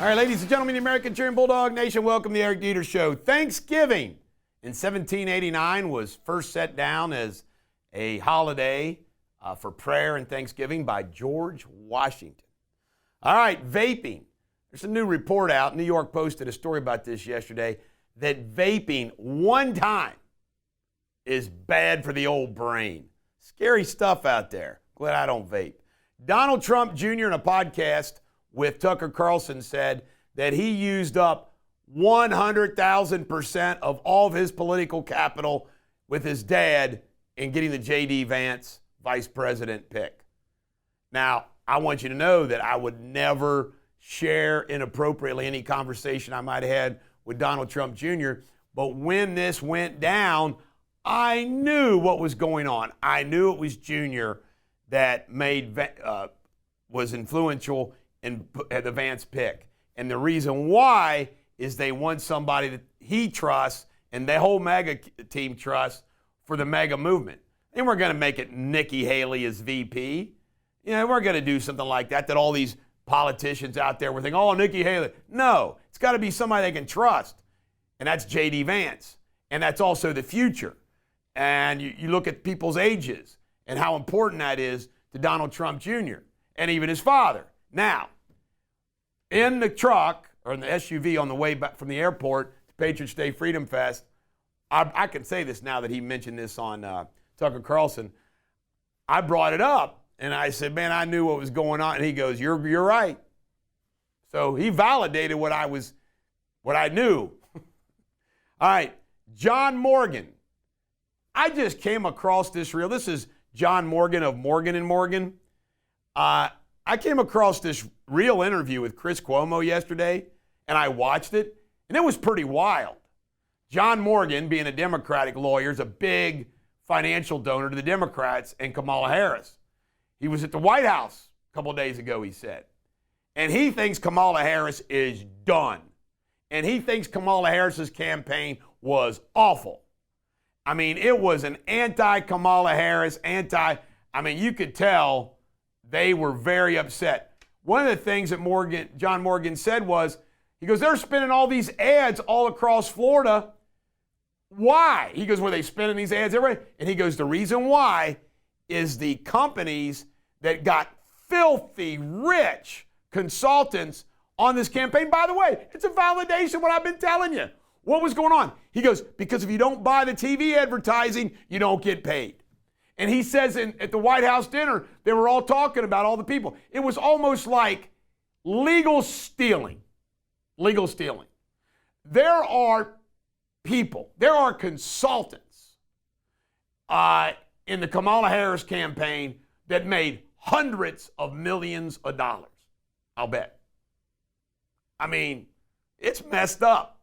All right, ladies and gentlemen, the American Cheering Bulldog Nation, welcome to the Eric Deters Show. Thanksgiving in 1789 was first set down as a holiday for prayer and Thanksgiving by George Washington. All right, vaping. There's a new report out. New York posted a story about this yesterday, that vaping one time is bad for the old brain. Scary stuff out there. Glad I don't vape. Donald Trump Jr. in a podcast with Tucker Carlson said that he used up 100,000% of all of his political capital with his dad in getting the J.D. Vance vice president pick. Now, I want you to know that I would never share inappropriately any conversation I might have had with Donald Trump Jr., but when this went down, I knew what was going on. I knew it was Jr. that was influential in the Vance pick. And the reason why is they want somebody that he trusts and the whole MAGA team trusts for the MAGA movement. And we're going to make it Nikki Haley as VP. You know, we're going to do something like that all these politicians out there were thinking, oh, Nikki Haley. No, it's got to be somebody they can trust. And that's J.D. Vance. And that's also the future. And you look at people's ages and how important that is to Donald Trump Jr. and even his father. Now, in the truck or in the SUV on the way back from the airport to Patriots Day Freedom Fest, I can say this now that he mentioned this on Tucker Carlson. I brought it up and I said, man, I knew what was going on. And he goes, you're right. So he validated what I knew. All right, John Morgan. I just came across this reel. This is John Morgan of Morgan & Morgan. I came across this real interview with Chris Cuomo yesterday, and I watched it, and it was pretty wild. John Morgan, being a Democratic lawyer, is a big financial donor to the Democrats and Kamala Harris. He was at the White House a couple of days ago, he said, and he thinks Kamala Harris is done, and he thinks Kamala Harris's campaign was awful. I mean, it was an anti-Kamala Harris, you could tell they were very upset. One of the things that John Morgan said was, he goes, they're spending all these ads all across Florida. Why? He goes, were they spending these ads everywhere? And he goes, the reason why is the companies that got filthy rich consultants on this campaign. By the way, it's a validation of what I've been telling you. What was going on? He goes, because if you don't buy the TV advertising, you don't get paid. And he says at the White House dinner, they were all talking about all the people. It was almost like legal stealing. Legal stealing. There are people, there are consultants in the Kamala Harris campaign that made hundreds of millions of dollars. I'll bet. I mean, it's messed up.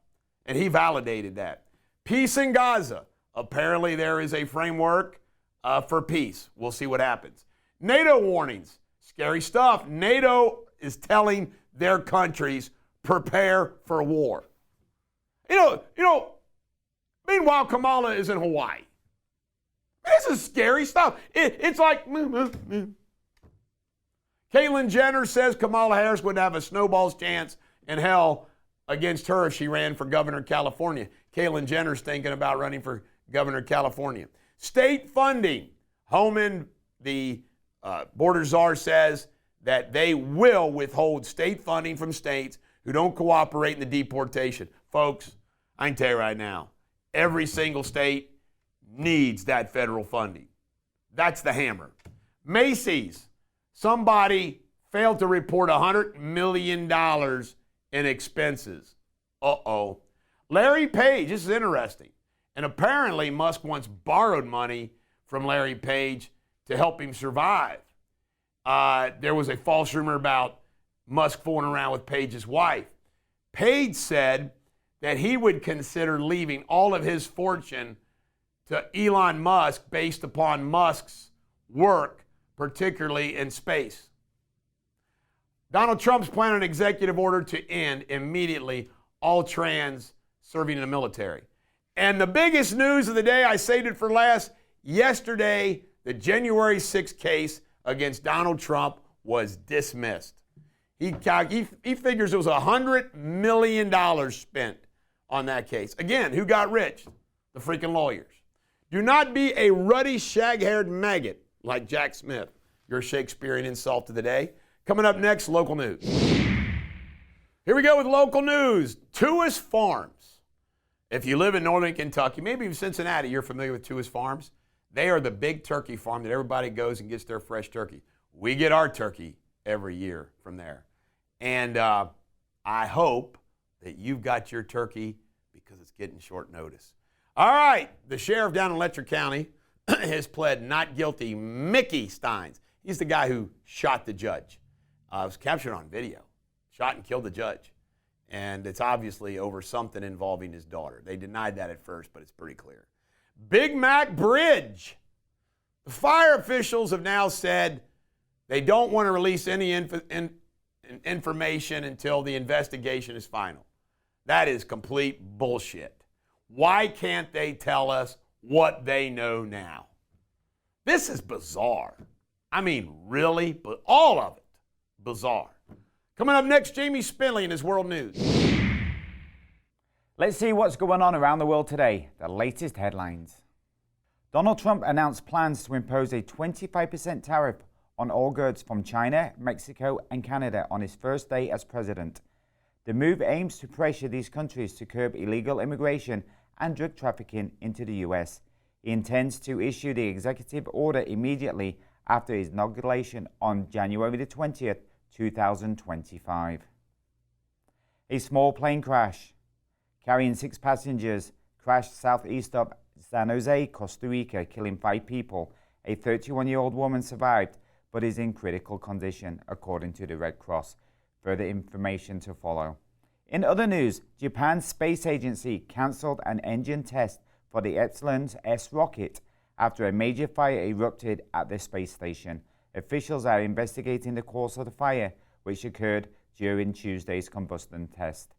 And he validated that. Peace in Gaza. Apparently there is a framework for peace. We'll see what happens. NATO warnings. Scary stuff. NATO is telling their countries, prepare for war. Meanwhile, Kamala is in Hawaii. This is scary stuff. It's like, Caitlyn Jenner says Kamala Harris would have a snowball's chance in hell against her if she ran for governor of California. Caitlyn Jenner's thinking about running for governor of California. State funding. Homan, the border czar, says that they will withhold state funding from states who don't cooperate in the deportation. Folks, I can tell you right now, every single state needs that federal funding. That's the hammer. Macy's. Somebody failed to report $100 million in expenses. Uh-oh. Larry Page, this is interesting. And apparently Musk once borrowed money from Larry Page to help him survive. There was a false rumor about Musk fooling around with Page's wife. Page said that he would consider leaving all of his fortune to Elon Musk based upon Musk's work, particularly in space. Donald Trump's planning an executive order to end immediately all trans serving in the military. And the biggest news of the day, I saved it for last, yesterday, the January 6th case against Donald Trump was dismissed. He figures it was $100 million spent on that case. Again, who got rich? The freaking lawyers. Do not be a ruddy, shag-haired maggot like Jack Smith. Your Shakespearean insult of the day. Coming up next, local news. Here we go with local news. Tuis Farms. If you live in northern Kentucky, maybe even Cincinnati, you're familiar with Tuis Farms. They are the big turkey farm that everybody goes and gets their fresh turkey. We get our turkey every year from there. And I hope that you've got your turkey because it's getting short notice. All right, the sheriff down in Letcher County has pled not guilty. Mickey Steins. He's the guy who shot the judge. Was captured on video. Shot and killed the judge. And it's obviously over something involving his daughter. They denied that at first, but it's pretty clear. Big Mac Bridge. The fire officials have now said they don't want to release any information until the investigation is final. That is complete bullshit. Why can't they tell us what they know now? This is bizarre. I mean, really, but all of it bizarre. Coming up next, Jamie Spindley in his World News. Let's see what's going on around the world today. The latest headlines. Donald Trump announced plans to impose a 25% tariff on all goods from China, Mexico, and Canada on his first day as president. The move aims to pressure these countries to curb illegal immigration and drug trafficking into the U.S. He intends to issue the executive order immediately after his inauguration on January the 20th, 2025. A small plane crash carrying 6 passengers crashed southeast of San Jose, Costa Rica, killing 5 people. A 31-year-old woman survived but is in critical condition, according to the Red Cross. Further information to follow. In other news, Japan's space agency cancelled an engine test for the Epsilon S rocket after a major fire erupted at the space station. Officials are investigating the cause of the fire, which occurred during Tuesday's combustion test.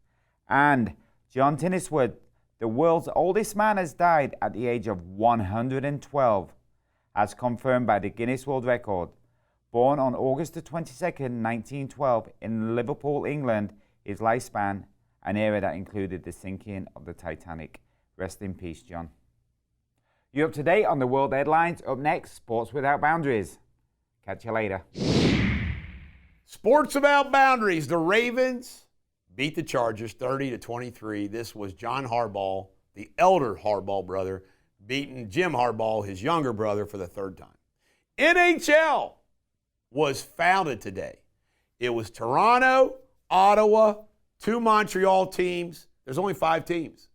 And John Tinniswood, the world's oldest man, has died at the age of 112, as confirmed by the Guinness World Record. Born on August the 22nd, 1912, in Liverpool, England, his lifespan, an era that included the sinking of the Titanic. Rest in peace, John. You're up to date on the world headlines. Up next, Sports Without Boundaries. Catch you later. Sports Without Boundaries. The Ravens beat the Chargers 30-23. This was John Harbaugh, the elder Harbaugh brother, beating Jim Harbaugh, his younger brother, for the 3rd time. NHL was founded today. It was Toronto, Ottawa, 2 Montreal teams. There's only 5 teams.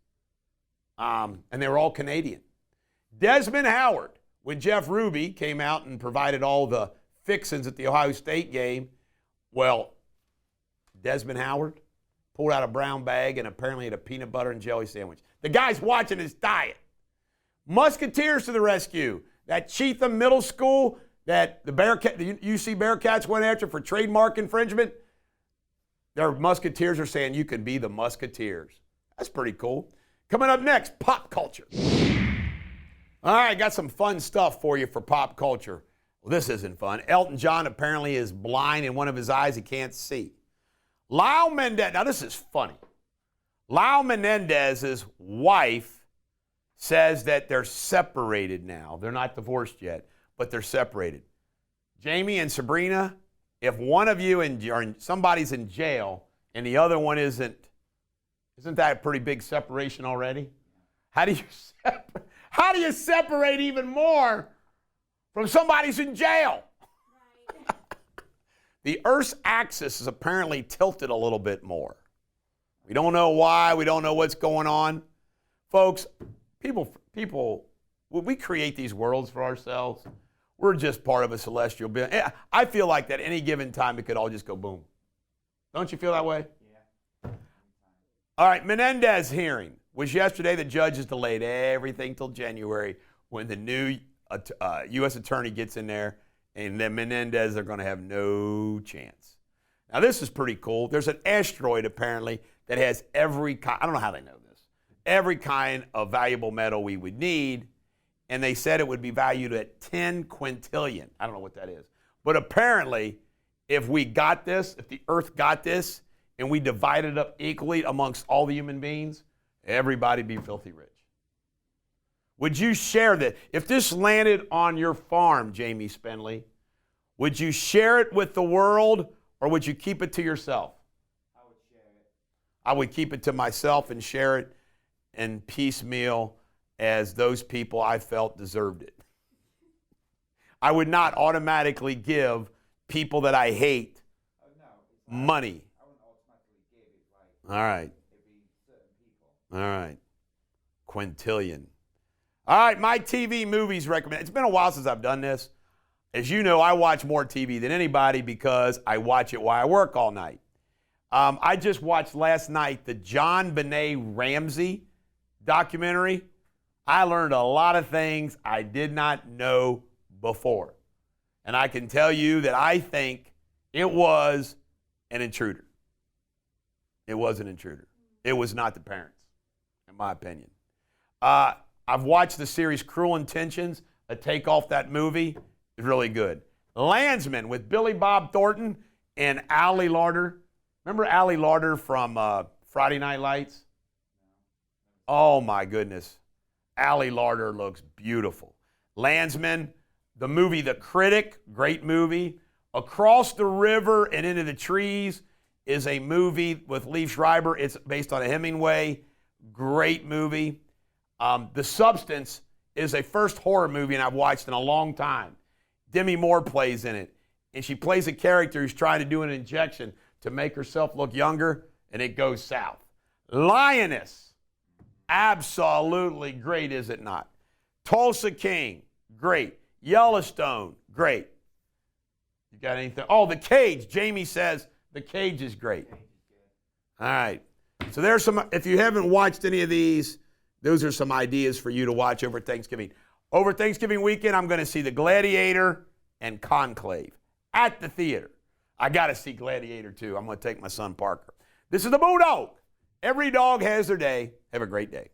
And they were all Canadian. Desmond Howard, when Jeff Ruby came out and provided all the fixins at the Ohio State game, well, Desmond Howard pulled out a brown bag and apparently had a peanut butter and jelly sandwich. The guy's watching his diet. Musketeers to the rescue. That Cheatham Middle School that the UC Bearcats went after for trademark infringement, their Musketeers are saying you can be the Musketeers. That's pretty cool. Coming up next, pop culture. All right, got some fun stuff for you for pop culture. Well, this isn't fun. Elton John apparently is blind in one of his eyes. He can't see. Lyle Mendez, now this is funny. Lyle Menendez's wife says that they're separated now. They're not divorced yet, but they're separated. Jamie and Sabrina, if one of you somebody's in jail and the other one isn't that a pretty big separation already? How do you separate even more from somebody who's in jail? Right. The Earth's axis is apparently tilted a little bit more. We don't know why. We don't know what's going on. Folks, people, when we create these worlds for ourselves, we're just part of a celestial being. I feel like that any given time it could all just go boom. Don't you feel that way? Yeah. All right, Menendez hearing was yesterday. The judge has delayed everything till January when the new U.S. attorney gets in there, and then Menendez are going to have no chance. Now, this is pretty cool. There's an asteroid, apparently, that has every kind, I don't know how they know this, every kind of valuable metal we would need, and they said it would be valued at 10 quintillion. I don't know what that is. But apparently, if we got this, if the earth got this, and we divided it up equally amongst all the human beings, everybody be filthy rich. Would you share that? If this landed on your farm, Jamie Spindley, would you share it with the world or would you keep it to yourself? I would share it. I would keep it to myself and share it and piecemeal as those people I felt deserved it. I would not automatically give people that I hate money. I wouldn't automatically give it, like, All right. it'd be certain people. All right. Quintillion. All right, my TV movies recommend. It's been a while since I've done this. As you know, I watch more TV than anybody because I watch it while I work all night. I just watched last night the John Benet Ramsey documentary. I learned a lot of things I did not know before. And I can tell you that I think it was an intruder. It was an intruder. It was not the parents, in my opinion. I've watched the series Cruel Intentions, a take off that movie. It's really good. Landsman with Billy Bob Thornton and Ali Larter. Remember Ali Larter from Friday Night Lights? Oh my goodness. Ali Larter looks beautiful. Landsman, the movie The Critic, great movie. Across the River and Into the Trees is a movie with Liev Schreiber. It's based on a Hemingway. Great movie. The Substance is a first horror movie and I've watched in a long time. Demi Moore plays in it. And she plays a character who's trying to do an injection to make herself look younger, and it goes south. Lioness, absolutely great, is it not? Tulsa King, great. Yellowstone, great. You got anything? Oh, The Cage. Jamie says The Cage is great. All right. So there's some, if you haven't watched any of these, those are some ideas for you to watch over Thanksgiving. Over Thanksgiving weekend, I'm going to see The Gladiator and Conclave at the theater. I got to see Gladiator too. I'm going to take my son Parker. This is the Bulldog. Every dog has their day. Have a great day.